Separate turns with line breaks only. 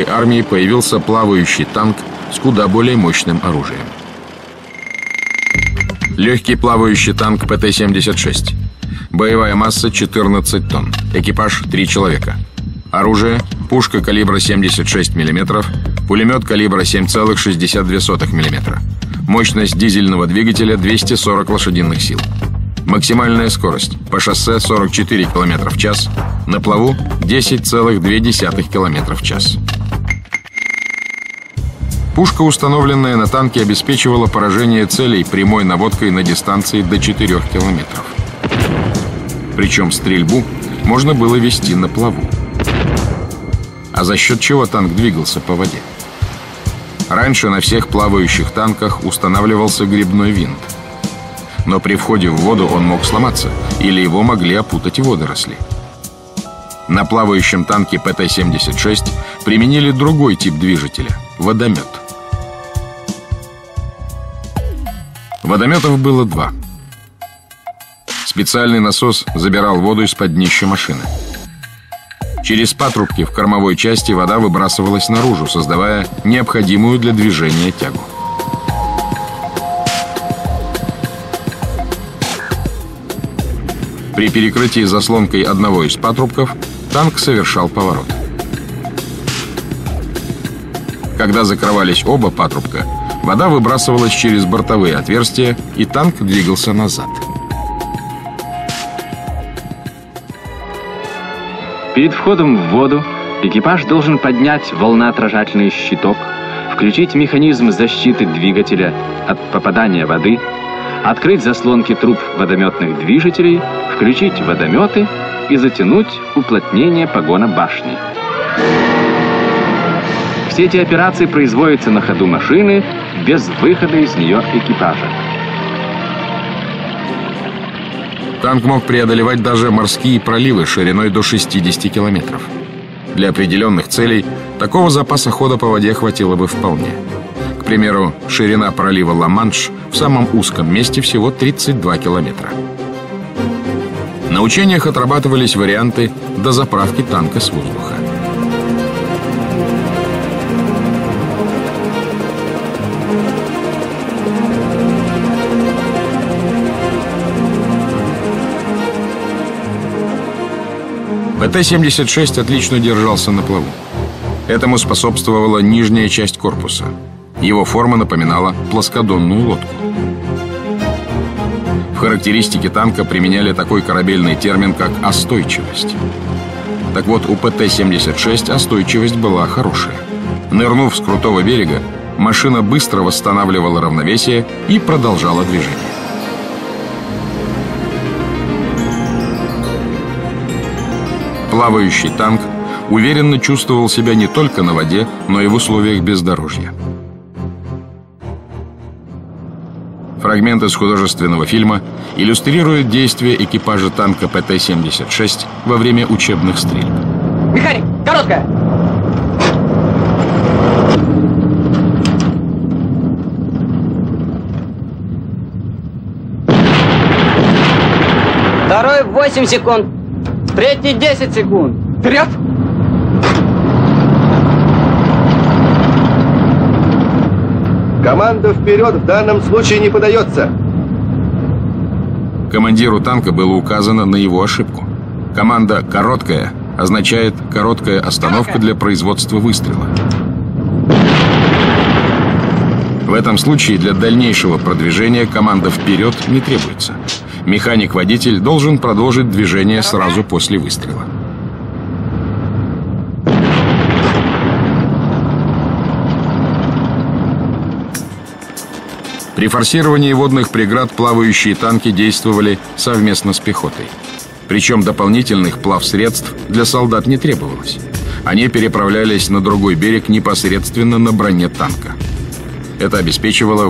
армии появился плавающий танк с куда более мощным оружием. Легкий плавающий танк ПТ-76. Боевая масса 14 тонн. Экипаж 3 человека. Оружие: пушка калибра 76 мм, пулемет калибра 7,62 мм. Мощность дизельного двигателя 240 лошадиных сил. Максимальная скорость по шоссе 44 км в час, на плаву 10,2 км в час. Пушка, установленная на танке, обеспечивала поражение целей прямой наводкой на дистанции до 4 км. Причем стрельбу можно было вести на плаву. А за счет чего танк двигался по воде? Раньше на всех плавающих танках устанавливался гребной винт. Но при входе в воду он мог сломаться, или его могли опутать водоросли. На плавающем танке ПТ-76 применили другой тип движителя – водомет. Водометов было два. Специальный насос забирал воду из-под днища машины. Через патрубки в кормовой части вода выбрасывалась наружу, создавая необходимую для движения тягу. При перекрытии заслонкой одного из патрубков танк совершал поворот. Когда закрывались оба патрубка, вода выбрасывалась через бортовые отверстия, и танк двигался назад.
Перед входом в воду экипаж должен поднять волноотражательный щиток, включить механизм защиты двигателя от попадания воды, открыть заслонки труб водометных движителей, включить водометы и затянуть уплотнение погона башни. Все эти операции производятся на ходу машины, без выхода из нее экипажа.
Танк мог преодолевать даже морские проливы шириной до 60 километров. Для определенных целей такого запаса хода по воде хватило бы вполне. К примеру, ширина пролива Ла-Манш в самом узком месте всего 32 километра. На учениях отрабатывались варианты дозаправки танка с воздуха. ПТ-76 отлично держался на плаву. Этому способствовала нижняя часть корпуса. Его форма напоминала плоскодонную лодку. В характеристике танка применяли такой корабельный термин, как остойчивость. Так вот, у ПТ-76 остойчивость была хорошая. Нырнув с крутого берега, машина быстро восстанавливала равновесие и продолжала движение. Плавающий танк уверенно чувствовал себя не только на воде, но и в условиях бездорожья. Фрагмент из художественного фильма иллюстрирует действия экипажа танка ПТ-76 во время учебных стрельб.
Механик, короткая! Второй 8 секунд. Третий 10 секунд. Вперед!
Команда вперед в данном случае не подается.
Командиру танка было указано на его ошибку. Команда «короткая» означает «короткая остановка для производства выстрела». В этом случае для дальнейшего продвижения команда «вперед» не требуется. Механик-водитель должен продолжить движение сразу после выстрела. При форсировании водных преград плавающие танки действовали совместно с пехотой. Причем дополнительных плавсредств для солдат не требовалось. Они переправлялись на другой берег непосредственно на броне танка. Это обеспечивало